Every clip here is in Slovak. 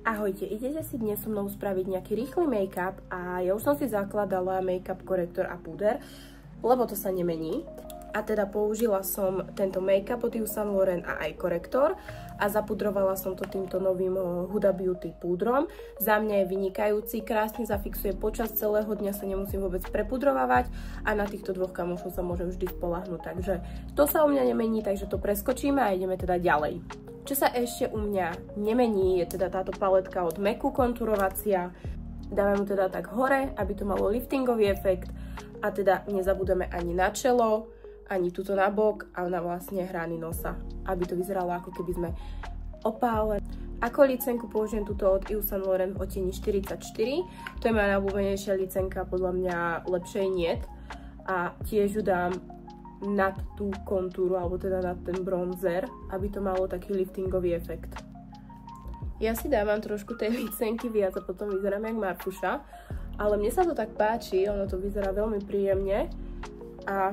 Ahojte, idete si dnes so mnou spraviť nejaký rýchly make-up a ja už som si zakladala make-up korektor a púder, lebo to sa nemení. A teda použila som tento make-up od Yves Saint Laurent a aj korektor a zapudrovala som to týmto novým Huda Beauty púdrom. Za mňa je vynikajúci, krásne zafixuje počas celého dňa, sa nemusím vôbec prepudrovávať a na týchto dvoch kamošov sa môžem vždy spoľahnúť. Takže to sa u mňa nemení, takže to preskočíme a ideme teda ďalej. Čo sa ešte u mňa nemení, je teda táto paletka od MAC konturovacia. Dáme mu teda tak hore, aby to malo liftingový efekt a teda nezabudeme ani na čelo, ani tuto na bok a na vlastne hrany nosa, aby to vyzeralo ako keby sme opálení. Ako licenku použijem túto od Yves Saint Laurent v odtieni 44. To je moja najobľúbenejšia licenka, podľa mňa lepšej niet. A tiež ju dám nad tú kontúru, alebo teda nad ten bronzer, aby to malo taký liftingový efekt. Ja si dávam trošku tej licenky viac a potom vyzerám jak Marfuša, ale mne sa to tak páči, ono to vyzerá veľmi príjemne a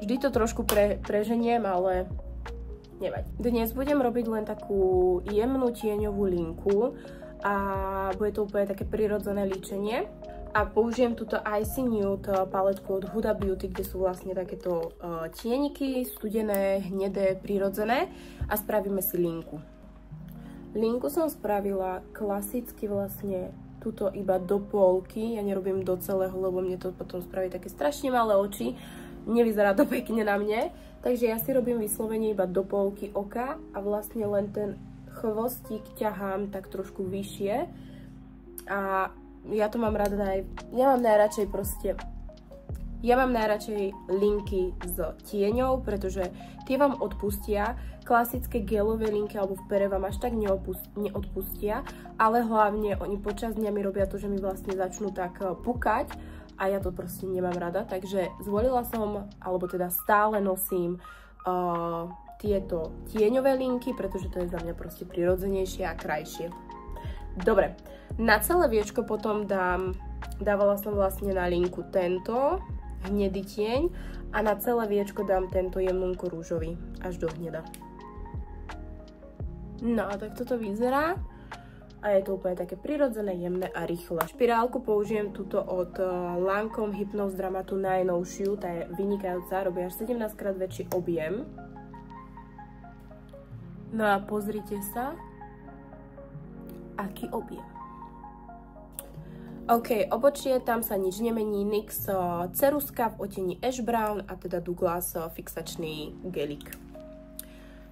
vždy to trošku preženiem, ale nevadí. Dnes budem robiť len takú jemnú tieňovú linku a bude to úplne také prirodzené líčenie. A použijem túto Icy Nude paletku od Huda Beauty, kde sú vlastne takéto tieniky, studené, hnedé, prirodzené a spravíme si linku. Linku som spravila klasicky vlastne tuto iba do polky, ja nerobím do celého, lebo mne to potom spraví také strašne malé oči, nevyzerá to pekne na mne, takže ja si robím vyslovene iba do polky oka a vlastne len ten chvostík ťahám tak trošku vyššie a ja to mám rada ja mám najradšej linky s tieňou, pretože tie vám odpustia, klasické gelové linky alebo v pere vám až tak neodpustia, ale hlavne oni počas dňa mi robia to, že mi vlastne začnú tak pukať a ja to proste nemám rada, takže zvolila som, alebo teda stále nosím tieto tieňové linky, pretože to je za mňa proste prirodzenejšie a krajšie. Dobre, na celé viečko potom dávala som vlastne na linku tento hnedý tieň a na celé viečko dám tento jemnúnko rúžový až do hneda. No a tak toto vyzerá a je to úplne také prirodzené, jemné a rýchle. Špirálku použijem túto od Lancome Hypnose Dramatu najnovšiu, tá je vynikajúca, robí až 17 krát väčší objem. No a pozrite sa, aký objem. OK, obočie, tam sa nič nemení, NYX ceruska v odtieni Ash Brown a teda Douglas fixačný gelik.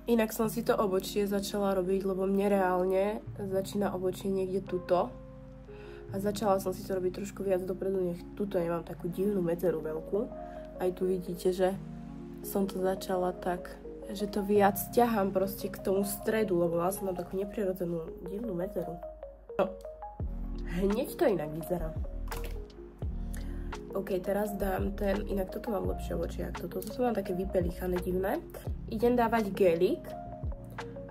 Inak som si to obočie začala robiť, lebo mne reálne začína obočie niekde tuto. A začala som si to robiť trošku viac dopredu, nech tuto nemám takú divnú medzeru veľkú. Aj tu vidíte, že som to začala tak, že to viac ťahám proste k tomu stredu, lebo mal som tam takú neprirodzenú divnú medzeru. No, hneď to inak vyzerá. OK, teraz dám ten, inak toto mám lepšie oči, ako toto mám také vypelichané divné. Idem dávať gelik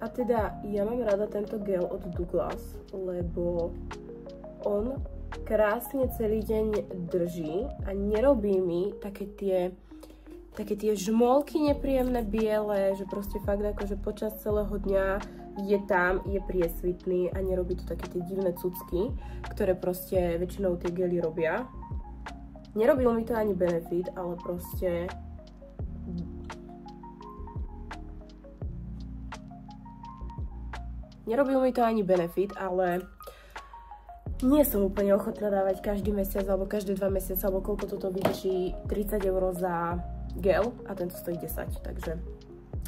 a teda ja mám rada tento gel od Douglas, lebo on krásne celý deň drží a nerobí mi také tie žmolky nepríjemné biele, že proste fakt akože počas celého dňa je tam, je priesvitný a nerobí to také tie divné cucky, ktoré proste väčšinou tie gely robia. Nerobil mi to ani Benefit, ale proste nie som úplne ochotná dávať každý mesiac alebo každé 2 mesiace, alebo koľko toto vydrží 30 € za gel a tento stojí 10, takže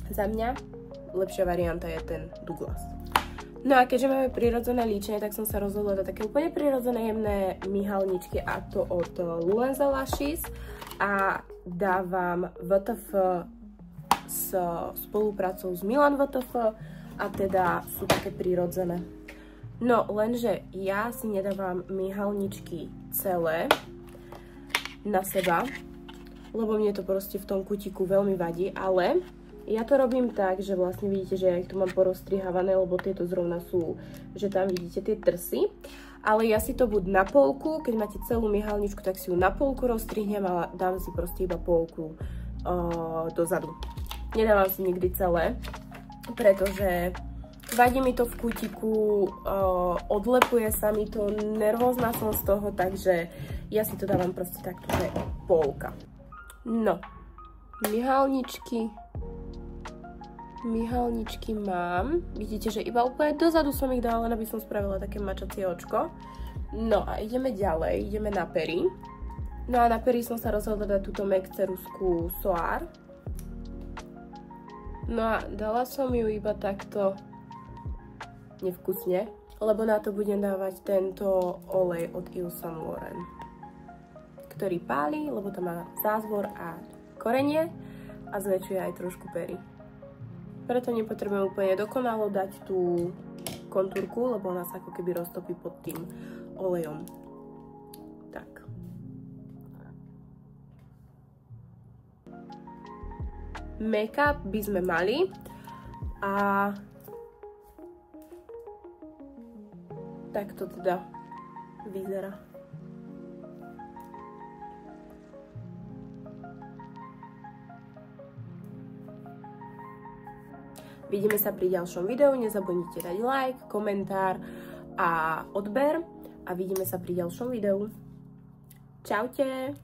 za mňa lepšia varianta je ten Douglas. No a keďže máme prirodzené líčenie, tak som sa rozhodla dať také úplne prirodzené jemné myhalničky a to od Luenza Lashes a dávam VTF s spoluprácou s Milan VTF a teda sú také prirodzené. No lenže ja si nedávam myhalničky celé na seba, lebo mne to proste v tom kutiku veľmi vadí, ale ja to robím tak, že vlastne vidíte, že ja ich tu mám porozstrihávané, lebo tieto zrovna sú, že tam vidíte tie trsy. Ale ja si to buď na polku, keď máte celú myhalničku, tak si ju na polku rozstrihnem a dám si proste iba polku dozadu. Nedávam si nikdy celé, pretože Vadí mi to v kútiku, odlepuje sa mi to, nervózna som z toho, takže ja si to dávam proste takto, že polka. No, myhalničky mám. Vidíte, že iba úplne dozadu som ich dala, len aby som spravila také mačacie očko. No a ideme ďalej, ideme na pery. No a na pery som sa rozhodla dať túto MAC ceruzku Soar. No a dala som ju iba takto nevkusne, lebo na to budem dávať tento olej od Yves Saint Laurent, ktorý páli, lebo tam má zázvor a korenie a zväčšuje aj trošku pery. Preto nepotrebujem úplne dokonalo dať tú kontúrku, lebo ona sa ako keby roztopí pod tým olejom. Tak. Make-up by sme mali a tak to teda vyzerá. Vidíme sa pri ďalšom videu, nezabudnite dať like, komentár a odber a vidíme sa pri ďalšom videu. Čaute!